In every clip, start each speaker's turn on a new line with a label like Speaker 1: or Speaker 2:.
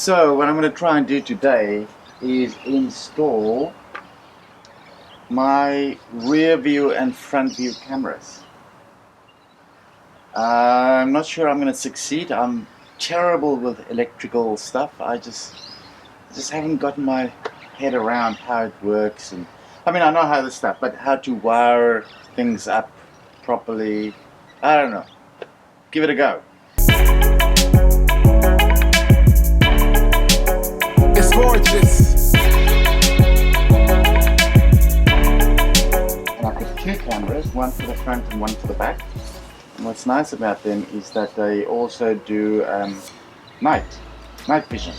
Speaker 1: So what I'm going to try and do today is install my rear view and front view cameras. I'm not sure I'm going to succeed. I'm terrible with electrical stuff. I just haven't gotten my head around how it works. And I mean, I know how this stuff, but how to wire things up properly, I don't know. Give it a go.
Speaker 2: It's gorgeous.
Speaker 1: And I've got two cameras, one for the front and one for the back. And what's nice about them is that they also do night vision.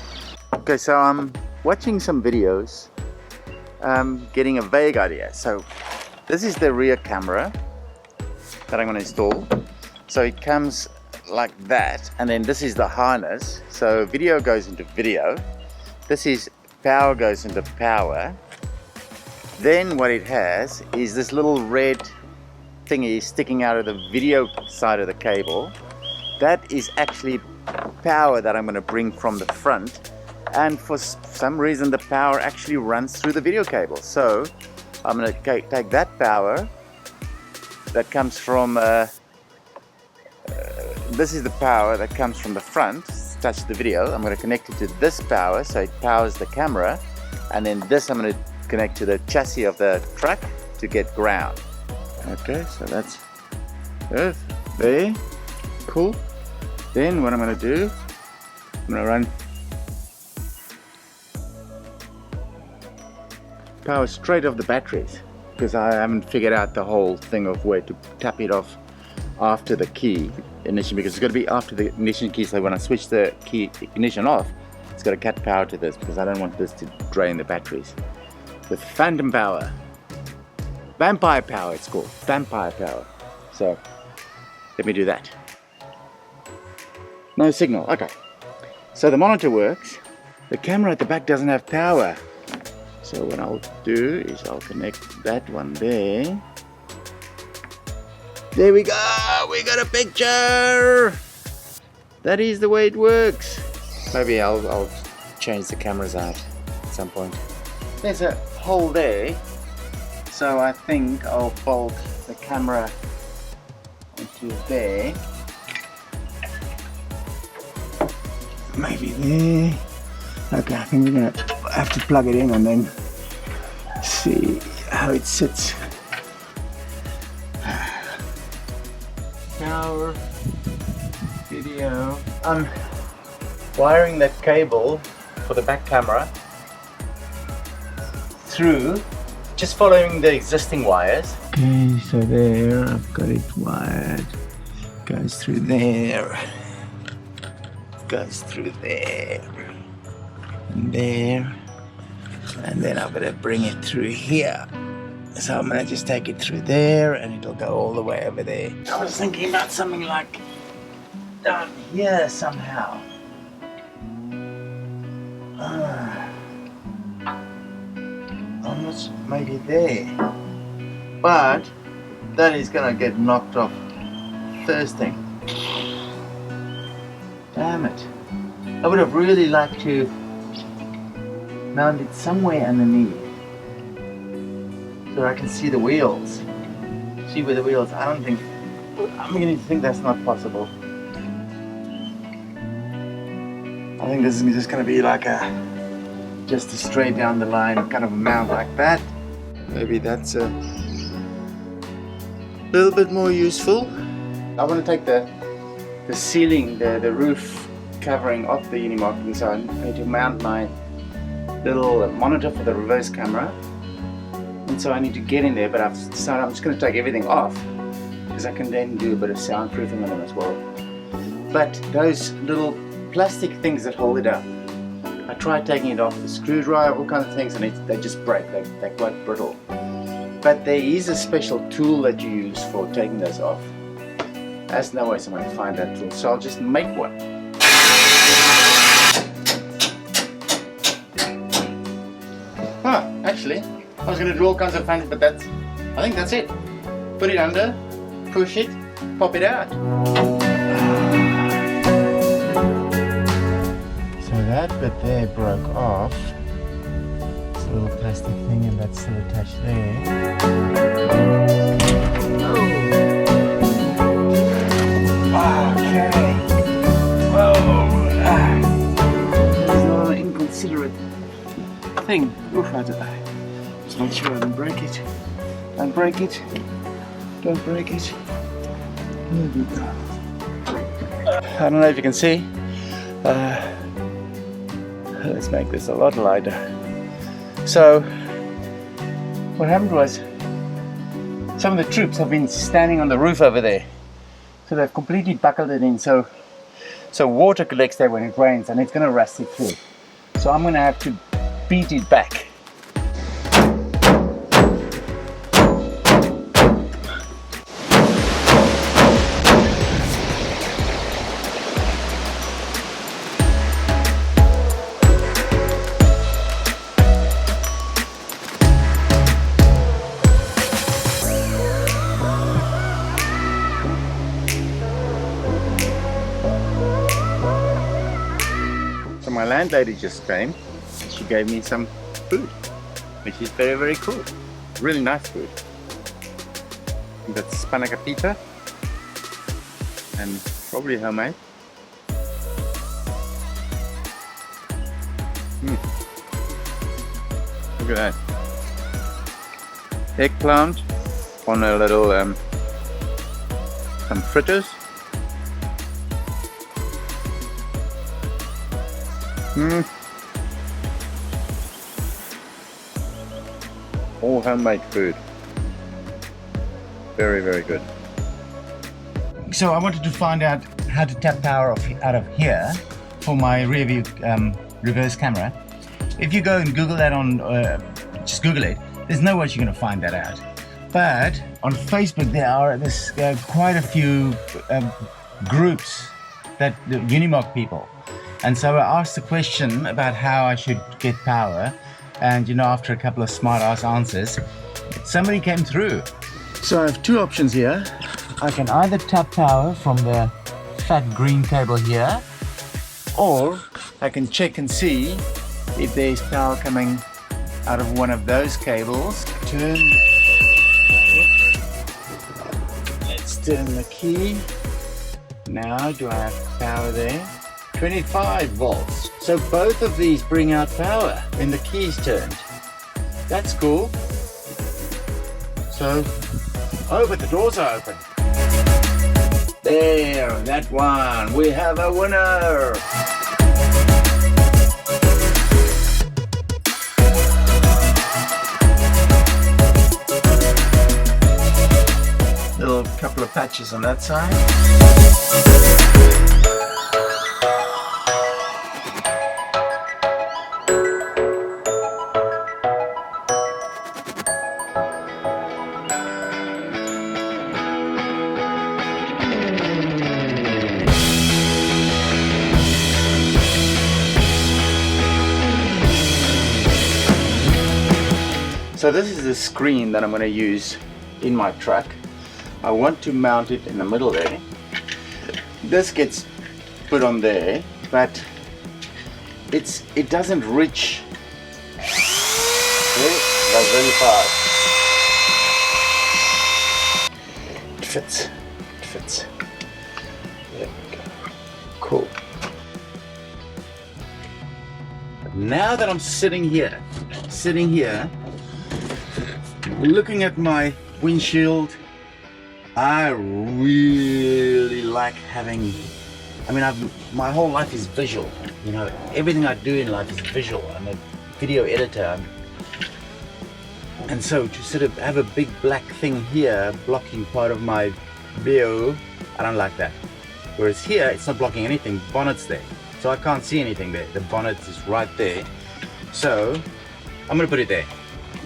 Speaker 1: Okay, so I'm watching some videos, getting a vague idea. So this is the rear camera that I'm going to install. So it comes like that, and then this is the harness. So video goes into video. This is power goes into power. Then what it has is this little red thingy sticking out of the video side of the cable. That is actually power that I'm going to bring from the front, and for some reason the power actually runs through the video cable. So I'm going to take that power that comes from this is the power that comes from the front, touch the video. I'm going to connect it to this power so it powers the camera, and then this I'm going to connect to the chassis of the truck to get ground. Okay, so that's good. There, cool. Then what I'm going to do, I'm going to run power straight off the batteries, because I haven't figured out the whole thing of where to tap it off after the key ignition, because it's got to be after the ignition key. So when I switch the key ignition off, it's got to cut power to this, because I don't want this to drain the batteries. With phantom power, vampire power, it's called vampire power. So let me do that. No signal. Okay, so the monitor works, the camera at the back doesn't have power. So what I'll do is I'll connect that one there. There we go, we got a picture. That is the way it works. Maybe I'll change the cameras out at some point. There's a hole there, so I think I'll bolt the camera into there. Maybe there. Okay, I think we're gonna have to plug it in and then see how it sits. Power, video. I'm wiring that cable for the back camera through, just following the existing wires. Okay, so there, I've got it wired. Goes through there. Goes through there. And there. And then I'm gonna bring it through here. So I'm gonna just take it through there and it'll go all the way over there. I was thinking about something like down here somehow. Almost maybe there. But that is gonna get knocked off first thing. Damn it. I would have really liked to mount it somewhere underneath, so I can see the wheels. See where the wheels, I'm beginning to think that's not possible. I think this is just going to be like just a straight down the line kind of a mount like that. Maybe that's a little bit more useful. I want to take the ceiling, the roof covering off the Unimog, so I need to mount my little monitor for the reverse camera. And so I need to get in there, but I've decided I'm just going to take everything off, because I can then do a bit of soundproofing on them as well. But those little plastic things that hold it up, I tried taking it off, the screwdriver, all kinds of things, and they just break. They're quite brittle. But there is a special tool that you use for taking those off. There's no way someone can find that tool, so I'll just make one. Actually, I was going to do all kinds of fancy, but I think that's it. Put it under, push it, pop it out. So that bit there broke off. It's a little plastic thing and that's still attached there. Okay. There's not an inconsiderate thing. Oof, I don't know. Just make sure I don't break it. Don't break it. Don't break it. There we go. I don't know if you can see. Let's make this a lot lighter. So, what happened was, some of the troops have been standing on the roof over there. So they've completely buckled it in. So water collects there when it rains and it's going to rust it through. So I'm going to have to beat it back. My landlady just came and she gave me some food, which is very, very cool. Really nice food. That's spanakopita and probably homemade. Look at that. Eggplant on a little some fritters. All homemade food. Very, very good. So I wanted to find out how to tap power out of here for my rear view reverse camera. If you go and Google that on, just Google it, there's no way you're going to find that out. But on Facebook there are quite a few groups that the Unimog people. And so I asked the question about how I should get power, and you know, after a couple of smart-ass answers, somebody came through. So I have two options here. I can either tap power from the fat green cable here, or I can check and see if there's power coming out of one of those cables. Let's turn the key. Now, do I have power there? 25 volts. So both of these bring out power when the key is turned. That's cool. So, oh, but the doors are open. There, that one. We have a winner. Little couple of patches on that side. So this is the screen that I'm going to use in my truck. I want to mount it in the middle there. This gets put on there, but it doesn't reach. Okay, that's very fast. It fits. It fits. There we go. Cool. Now that I'm sitting here, looking at my windshield, I really like having, my whole life is visual, you know, everything I do in life is visual. I'm a video editor, and so to sort of have a big black thing here blocking part of my view, I don't like that. Whereas here, it's not blocking anything, the bonnet's there, so I can't see anything there, the bonnet is right there, so I'm gonna put it there.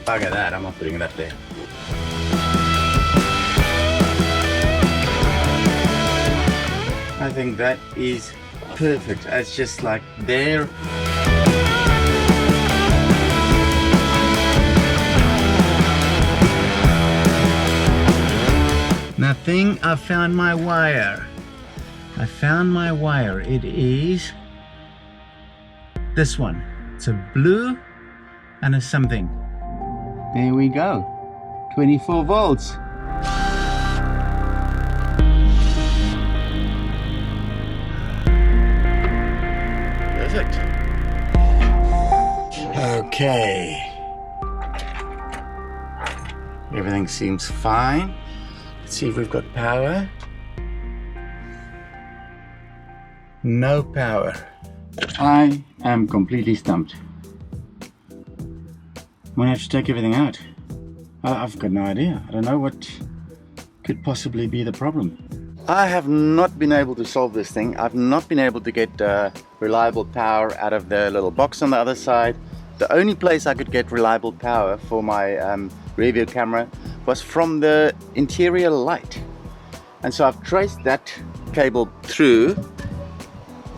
Speaker 1: Bugger that, I'm not putting that there. I think that is perfect. It's just like there. Nothing, I found my wire. It is this one. It's a blue and a something. There we go. 24 volts. Perfect. Okay. Everything seems fine. Let's see if we've got power. No power. I am completely stumped. I'm gonna have to take everything out. I've got no idea. I don't know what could possibly be the problem. I have not been able to solve this thing. I've not been able to get reliable power out of the little box on the other side. The only place I could get reliable power for my rear view camera was from the interior light. And so I've traced that cable through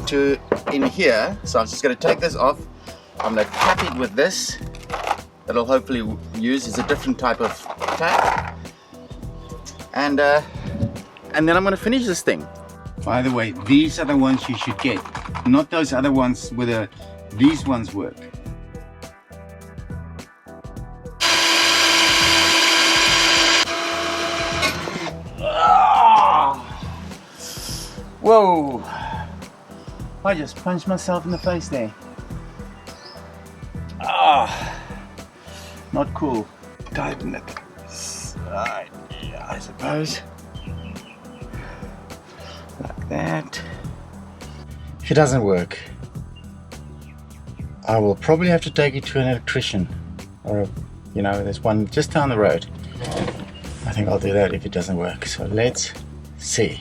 Speaker 1: to in here. So I'm just going to take this off. I'm going to tap it with this. That'll hopefully use is a different type of tap. And then I'm going to finish this thing. By the way, these are the ones you should get, not those other ones where these ones work. Whoa! I just punched myself in the face there. Not cool. Tighten it. Right, yeah, I suppose. Like that. If it doesn't work, I will probably have to take it to an electrician. Or, you know, there's one just down the road. I think I'll do that if it doesn't work. So let's see.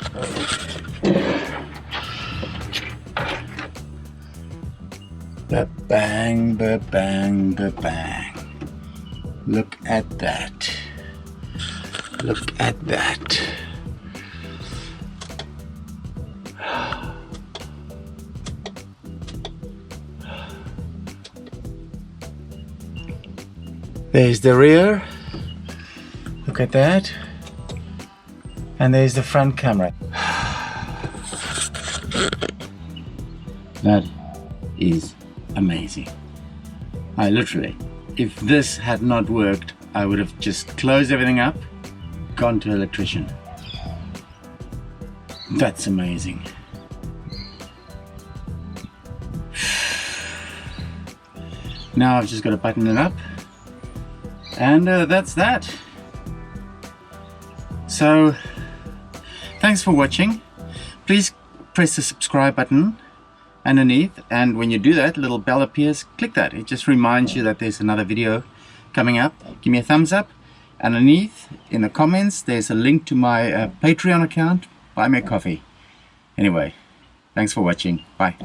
Speaker 1: Ba-bang, ba-bang, ba-bang. Look at that. Look at that. There's the rear. Look at that. And there's the front camera. That is amazing. I literally, if this had not worked, I would have just closed everything up, gone to an electrician. That's amazing. Now I've just got to button it up, and that's that. So thanks for watching. Please press the subscribe button underneath, and when you do that, a little bell appears. Click that. It just reminds you that there's another video coming up. Give me a thumbs up. Underneath in the comments there's a link to my Patreon account. Buy me a coffee. Anyway, thanks for watching. Bye.